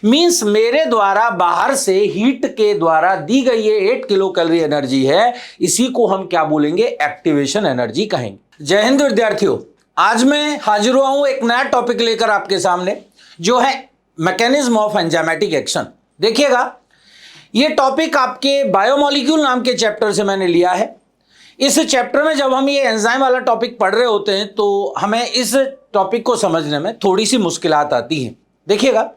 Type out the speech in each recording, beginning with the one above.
Means मेरे द्वारा बाहर से हीट के द्वारा दी गई ये 8 किलो कैलोरी एनर्जी है, इसी को हम क्या बोलेंगे, एक्टिवेशन एनर्जी कहेंगे। जय हिंद विद्यार्थियों, आज मैं हाजिर हुआ हूं एक नया टॉपिक लेकर आपके सामने, जो है मैकेनिज्म ऑफ एंजाइमेटिक एक्शन। देखिएगा, ये टॉपिक आपके बायोमोलिक्यूल नाम के चैप्टर से मैंने लिया है। इस चैप्टर में जब हम ये एंजाइम वाला टॉपिक पढ़ रहे होते हैं तो हमें इस टॉपिक को समझने में थोड़ी सी मुश्किलात आती हैं। देखिएगा,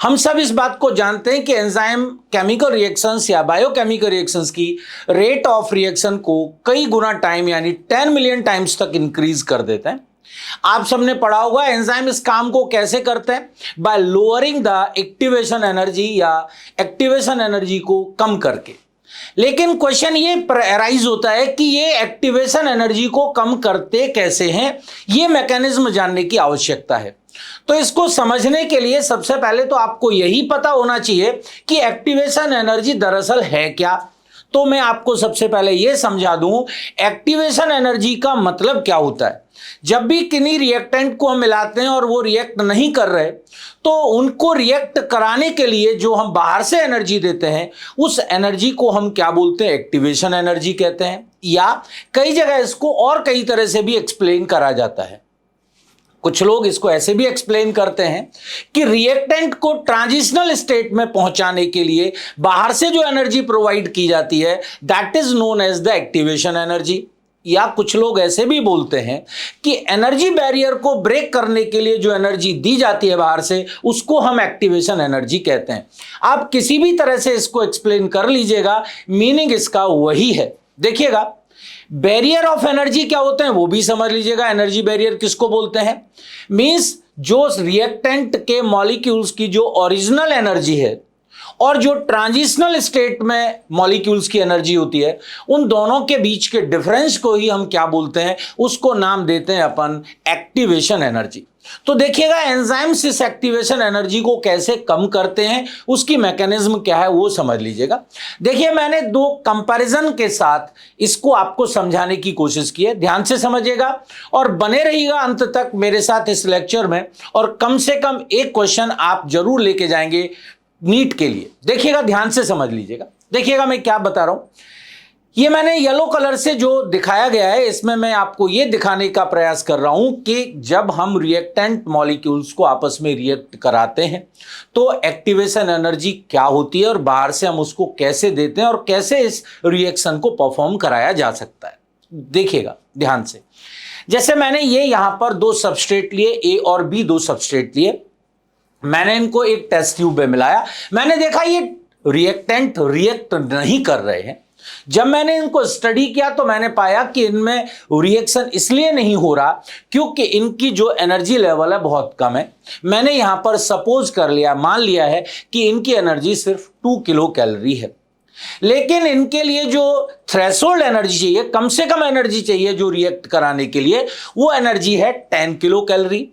हम सब इस बात को जानते हैं कि एंजाइम केमिकल रिएक्शंस या बायोकेमिकल रिएक्शंस की रेट ऑफ रिएक्शन को कई गुना टाइम यानी 10 मिलियन टाइम्स तक इंक्रीज कर देते हैं। आप सबने पढ़ा होगा एंजाइम इस काम को कैसे करते हैं, bye lowering the activation energy या एक्टिवेशन एनर्जी को कम करके। लेकिन क्वेश्चन ये अराइज होता है कि ये एक्टिवेशन एनर्जी को कम करते कैसे हैं, ये मैकेनिज्म जानने की आवश्यकता है। तो इसको समझने के लिए सबसे पहले तो आपको यही पता होना चाहिए कि एक्टिवेशन एनर्जी दरअसल है क्या। तो मैं आपको सबसे पहले यह समझा दूं एक्टिवेशन एनर्जी का मतलब क्या होता है। जब भी किन्हीं रिएक्टेंट को हम मिलाते हैं और वो रिएक्ट नहीं कर रहे, तो उनको रिएक्ट कराने के लिए जो हम बाहर से एनर्जी देते हैं, उस एनर्जी को हम क्या बोलते हैं, एक्टिवेशन एनर्जी कहते हैं। या कई जगह इसको और कई तरह से भी एक्सप्लेन करा जाता है। कुछ लोग इसको ऐसे भी एक्सप्लेन करते हैं कि रिएक्टेंट को ट्रांजिशनल स्टेट में पहुंचाने के लिए बाहर से जो एनर्जी प्रोवाइड की जाती है, that is known as the activation energy. या कुछ लोग ऐसे भी बोलते हैं कि एनर्जी बैरियर को ब्रेक करने के लिए जो एनर्जी दी जाती है बाहर से, उसको हम एक्टिवेशन एनर्जी कहते हैं। आप किसी भी तरह से इसको एक्सप्लेन कर लीजिएगा, मीनिंग इसका वही है। देखिएगा, बैरियर ऑफ एनर्जी क्या होते हैं वो भी समझ लीजिएगा। एनर्जी बैरियर किसको बोलते हैं, मींस जो रिएक्टेंट के मॉलिक्यूल्स की जो ओरिजिनल एनर्जी है और जो ट्रांजिशनल स्टेट में मॉलिक्यूल्स की एनर्जी होती है, उन दोनों के बीच के डिफरेंस को ही हम क्या बोलते हैं, उसको नाम देते हैं अपन एक्टिवेशन एनर्जी। तो देखिएगा, एंजाइम्स इस एक्टिवेशन एनर्जी को कैसे कम करते हैं, उसकी मैकेनिज्म क्या है वो समझ लीजिएगा। देखिए, मैंने दो कंपैरिजन के साथ इसको आपको समझाने की कोशिश की है। ध्यान से समझिएगा और बने रहिएगा अंत तक मेरे साथ इस लेक्चर में, और कम से कम एक क्वेश्चन आप जरूर लेके जाएंगे नीट के लिए। देखिएगा, ध्यान से समझ लीजिएगा। देखिएगा, मैं क्या बता रहा हूं। ये मैंने येलो कलर से जो दिखाया गया है, इसमें मैं आपको ये दिखाने का प्रयास कर रहा हूं कि जब हम रिएक्टेंट मॉलिक्यूल्स को आपस में रिएक्ट कराते हैं तो एक्टिवेशन एनर्जी क्या होती है और बाहर से हम उसको कैसे देते हैं और कैसे इस रिएक्शन को परफॉर्म कराया जा सकता है। देखिएगा ध्यान से, जैसे मैंने ये यहां पर दो सबस्ट्रेट लिए, ए और बी, दो सबस्ट्रेट लिए। मैंने इनको एक टेस्ट ट्यूब में मिलाया। मैंने देखा ये रिएक्टेंट रिएक्ट नहीं कर रहे हैं। जब मैंने इनको स्टडी किया तो मैंने पाया कि इनमें रिएक्शन इसलिए नहीं हो रहा क्योंकि इनकी जो एनर्जी लेवल है बहुत कम है। मैंने यहां पर सपोज कर लिया, मान लिया है कि इनकी एनर्जी सिर्फ 2 किलो कैलोरी है। लेकिन इनके लिए जो थ्रेशोल्ड एनर्जी चाहिए, कम से कम एनर्जी चाहिए जो रिएक्ट कराने के लिए, वो एनर्जी है 10 किलो कैलोरी।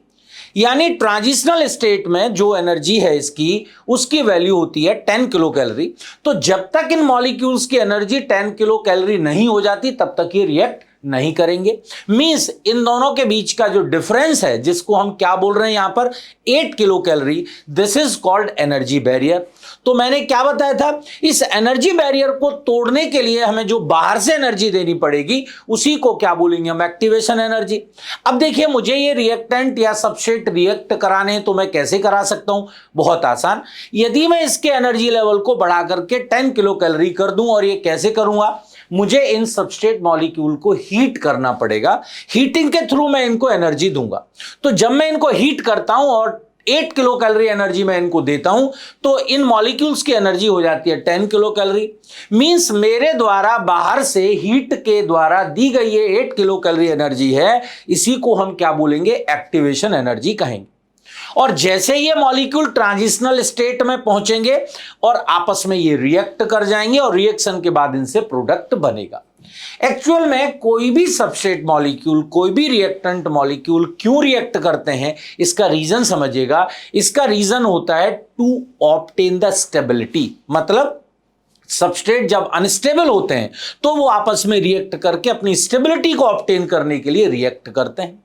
यानी ट्रांजिशनल स्टेट में जो एनर्जी है इसकी, उसकी वैल्यू होती है 10 किलो कैलोरी। तो जब तक इन मॉलिक्यूल्स की एनर्जी 10 किलो कैलोरी नहीं हो जाती, तब तक ये रिएक्ट नहीं करेंगे। मींस इन दोनों के बीच का जो डिफरेंस है, जिसको हम क्या बोल रहे हैं यहां पर, 8 kilo calorie, this is called energy barrier. तो मैंने क्या बताया था, इस एनर्जी बैरियर को तोड़ने के लिए हमें जो बाहर से एनर्जी देनी पड़ेगी, उसी को क्या बोलेंगे हम, एक्टिवेशन एनर्जी। अब देखिए, मुझे ये रिएक्टेंट या सबस्ट्रेट रिएक्ट कराने हैं तो मैं कैसे करा सकता हूं, बहुत आसान। यदि मैं इसके एनर्जी लेवल को बढ़ा करके 10 किलो कैलोरी कर दूं, और ये कैसे करूंगा, मुझे इन सबस्ट्रेट मॉलिक्यूल को हीट करना पड़ेगा। हीटिंग के थ्रू मैं इनको एनर्जी दूंगा। तो जब मैं इनको हीट करता हूं और 8 किलो कैलोरी एनर्जी मैं इनको देता हूं, तो इन मॉलिक्यूल्स की एनर्जी हो जाती है 10 किलो कैलोरी। मींस मेरे द्वारा बाहर से हीट के द्वारा दी गई ये 8 किलो कैलोरी एनर्जी है, इसी को हम क्या बोलेंगे, एक्टिवेशन एनर्जी कहेंगे। और जैसे ये मॉलिक्यूल ट्रांजिशनल स्टेट में पहुंचेंगे और आपस में ये रिएक्ट कर जाएंगे और रिएक्शन के बाद इनसे प्रोडक्ट बनेगा। एक्चुअल में कोई भी सबस्ट्रेट मॉलिक्यूल, कोई भी रिएक्टेंट मॉलिक्यूल क्यों रिएक्ट करते हैं, इसका रीजन समझिएगा। इसका रीजन होता है टू ऑब्टेन द स्टेबिलिटी। मतलब सबस्ट्रेट जब अनस्टेबल होते हैं तो वो आपस में रिएक्ट करके अपनी स्टेबिलिटी को ऑब्टेन करने के लिए रिएक्ट करते हैं।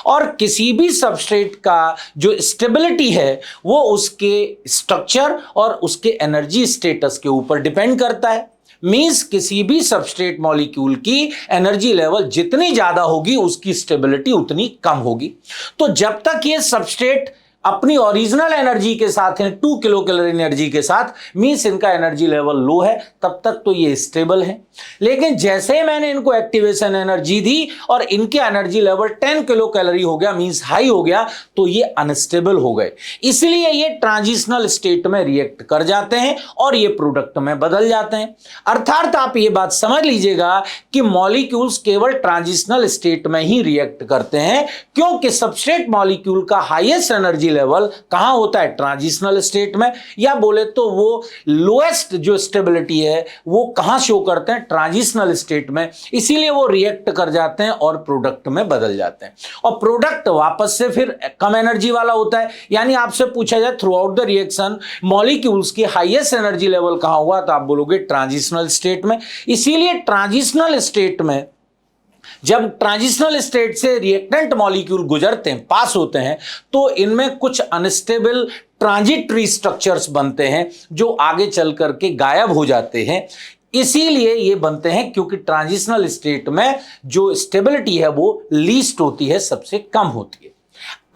और किसी भी सबस्ट्रेट का जो स्टेबिलिटी है वो उसके स्ट्रक्चर और उसके एनर्जी स्टेटस के ऊपर डिपेंड करता है। मींस किसी भी सबस्ट्रेट मॉलिक्यूल की एनर्जी लेवल जितनी ज्यादा होगी उसकी स्टेबिलिटी उतनी कम होगी। तो जब तक ये सबस्ट्रेट अपनी ओरिजिनल एनर्जी के साथ है, 2 किलो कैलोरी एनर्जी के साथ, मींस इनका एनर्जी लेवल लो है, तब तक तो ये स्टेबल है। लेकिन जैसे ही मैंने इनको एक्टिवेशन एनर्जी दी और इनके एनर्जी लेवल 10 किलो कैलोरी हो गया, मींस हाई हो गया, तो ये अनस्टेबल हो गए। इसलिए ये ट्रांजिशनल स्टेट में रिएक्ट कर जाते हैं और ये प्रोडक्ट में बदल जाते हैं। अर्थात आप ये बात समझ लीजिएगा कि मॉलिक्यूल्स केवल ट्रांजिशनल स्टेट में ही रिएक्ट करते हैं, क्योंकि सबस्ट्रेट मॉलिक्यूल का हाईएस्ट एनर्जी लेवल कहां होता है? ट्रांजिशनल स्टेट में, या बोले तो वो लोएस्ट जो स्टेबिलिटी है वो कहां शो करते हैं? ट्रांजिशनल स्टेट में। इसीलिए वो रिएक्ट कर जाते हैं और प्रोडक्ट में बदल जाते हैं, और प्रोडक्ट वापस से फिर कम एनर्जी वाला होता है। यानी आपसे पूछा जाए through out the reaction molecules की हाईएस्ट एनर्जी लेवल कहां हुआ, तो आप बोलोगे ट्रांजिशनल स्टेट में। इसीलिए ट्रांजिशनल स्टेट में जब ट्रांजिशनल स्टेट से रिएक्टेंट मॉलिक्यूल गुजरते हैं, पास होते हैं, तो इनमें कुछ अनस्टेबल ट्रांजिटरी स्ट्रक्चर्स बनते हैं जो आगे चल करके गायब हो जाते हैं। इसीलिए ये बनते हैं क्योंकि ट्रांजिशनल स्टेट में जो स्टेबिलिटी है वो लीस्ट होती है, सबसे कम होती है।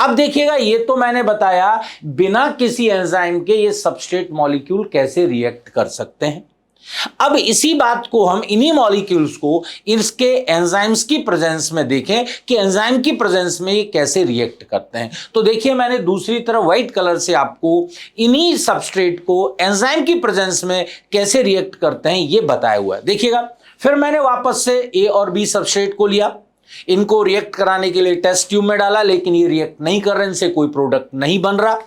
अब देखिएगा, ये तो मैंने बताया बिना किसी एंजाइम के ये सबस्ट्रेट मॉलिक्यूल कैसे रिएक्ट कर सकते हैं। अब इसी बात को हम इन्हीं मॉलिक्यूल्स को इसके एंजाइम्स की प्रेजेंस में देखें कि एंजाइम की प्रेजेंस में ये कैसे रिएक्ट करते हैं। तो देखिए, मैंने दूसरी तरफ व्हाइट कलर से आपको इन्हीं सबस्ट्रेट को एंजाइम की प्रेजेंस में कैसे रिएक्ट करते हैं ये बताया हुआ है। देखिएगा, फिर मैंने वापस से ए और बी सबस्ट्रेट को लिया, इनको रिएक्ट कराने के लिए टेस्ट ट्यूब में डाला, लेकिन ये रिएक्ट नहीं कर रहे, इनसे कोई प्रोडक्ट नहीं बन रहा।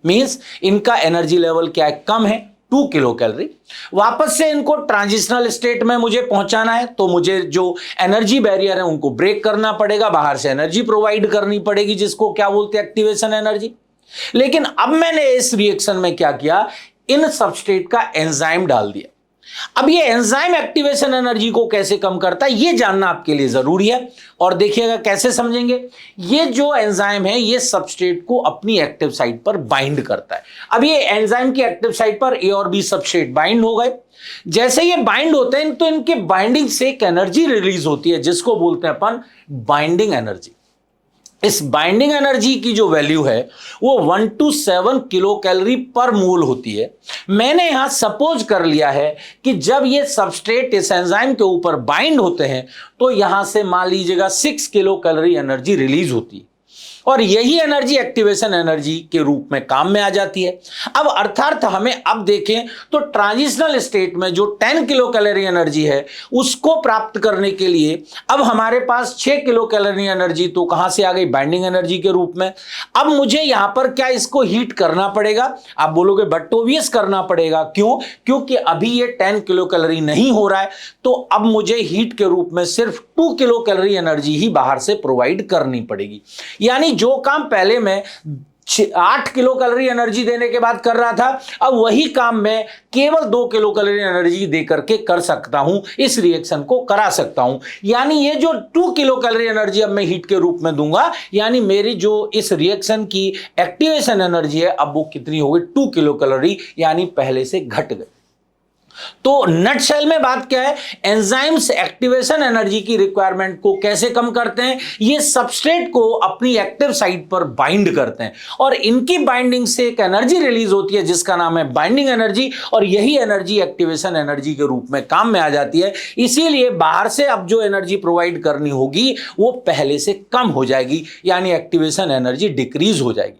मींस इनका एनर्जी लेवल क्या है? कम है, 2 किलो कैलोरी। वापस से इनको ट्रांजिशनल स्टेट में मुझे पहुंचाना है, तो मुझे जो एनर्जी बैरियर है उनको ब्रेक करना पड़ेगा, बाहर से एनर्जी प्रोवाइड करनी पड़ेगी, जिसको क्या बोलते हैं? Activation energy. लेकिन अब मैंने इस रिएक्शन में क्या किया? इन सबस्ट्रेट का एंजाइम डाल दिया। अब ये एंजाइम एक्टिवेशन एनर्जी को कैसे कम करता है ये जानना आपके लिए जरूरी है, और देखिएगा कैसे समझेंगे। ये जो एंजाइम है ये सबस्ट्रेट को अपनी एक्टिव साइट पर बाइंड करता है। अब ये एंजाइम की एक्टिव साइट पर ए और बी सबस्ट्रेट बाइंड हो गए। जैसे ये बाइंड होते हैं तो इनके बाइंडिंग से एक एनर्जी रिलीज होती है, जिसको बोलते हैं अपन बाइंडिंग एनर्जी। इस बाइंडिंग एनर्जी की जो वैल्यू है वो 1 to 7 किलो कैलोरी पर मोल होती है। मैंने यहां सपोज कर लिया है कि जब ये सबस्ट्रेट इस एंजाइम के ऊपर बाइंड होते हैं तो यहां से मान लीजिएगा 6 किलो कैलोरी एनर्जी रिलीज होती है, और यही एनर्जी एक्टिवेशन एनर्जी के रूप में काम में आ जाती है। अब अर्थात हमें अब देखें तो ट्रांजिशनल स्टेट में जो 10 किलो कैलोरी एनर्जी है उसको प्राप्त करने के लिए अब हमारे पास 6 किलो कैलोरी एनर्जी तो कहां से आ गई? बाइंडिंग एनर्जी के रूप में। अब मुझे यहां पर क्या इसको हीट करना पड़ेगा? आप बोलोगे बट ऑब्वियस करना पड़ेगा। क्यों? क्योंकि अभी ये 10 किलो कैलोरी नहीं हो रहा है, तो अब मुझे हीट के रूप में सिर्फ 2 किलो कैलोरी एनर्जी ही बाहर से प्रोवाइड करनी पड़ेगी। यानी जो काम पहले मैं 8 किलो कैलोरी एनर्जी देने के बाद कर रहा था, अब वही काम मैं केवल 2 किलो कैलोरी एनर्जी दे करके कर सकता हूं, इस रिएक्शन को करा सकता हूं। यानी ये जो 2 किलो कैलोरी एनर्जी अब मैं हीट के रूप में दूंगा, यानी मेरी जो इस रिएक्शन की एक्टिवेशन एनर्जी है अब वो कितनी हो गई? 2 किलो कैलोरी, यानी पहले से घट गई। तो नटशेल में बात क्या है? एंजाइम्स एक्टिवेशन एनर्जी की रिक्वायरमेंट को कैसे कम करते हैं? ये सबस्ट्रेट को अपनी एक्टिव साइट पर बाइंड करते हैं, और इनकी बाइंडिंग से एक एनर्जी रिलीज होती है जिसका नाम है बाइंडिंग एनर्जी, और यही एनर्जी एक्टिवेशन एनर्जी के रूप में काम में आ जाती है। इसीलिए बाहर से अब जो एनर्जी प्रोवाइड करनी होगी वो पहले से कम हो जाएगी, यानी एक्टिवेशन एनर्जी डिक्रीज हो जाएगी।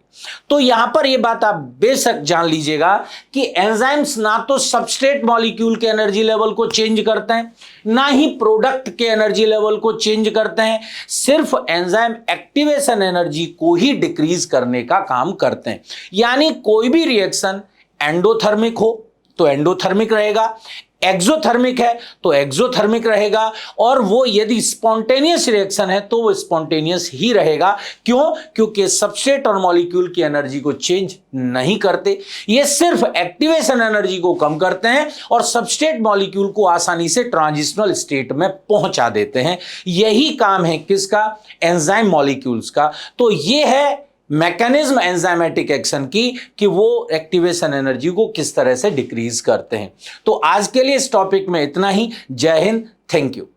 तो यहां पर यह बात आप बेशक जान लीजिएगा कि एंजाइम्स ना तो सबस्ट्रेट मॉलिक्यूल के एनर्जी लेवल को चेंज करते हैं, ना ही प्रोडक्ट के एनर्जी लेवल को चेंज करते हैं, सिर्फ एंजाइम एक्टिवेशन एनर्जी को ही डिक्रीज करने का काम करते हैं। यानी कोई भी रिएक्शन एंडोथर्मिक हो तो एंडोथर्मिक रहेगा, एक्सोथर्मिक है तो एक्सोथर्मिक रहेगा, और वो यदि स्पॉन्टेनियस रिएक्शन है तो वो स्पॉन्टेनियस ही रहेगा। क्यों? क्योंकि सबस्ट्रेट और मॉलिक्यूल की एनर्जी को चेंज नहीं करते, ये सिर्फ एक्टिवेशन एनर्जी को कम करते हैं और सबस्ट्रेट मॉलिक्यूल को आसानी से ट्रांजिशनल स्टेट में पहुंचा देते हैं। यही काम है किसका? एंजाइम मॉलिक्यूल्स का। तो ये है मैकेनिज्म एंजाइमेटिक एक्शन की, कि वो एक्टिवेशन एनर्जी को किस तरह से डिक्रीज करते हैं। तो आज के लिए इस टॉपिक में इतना ही। जय हिंद, थैंक यू।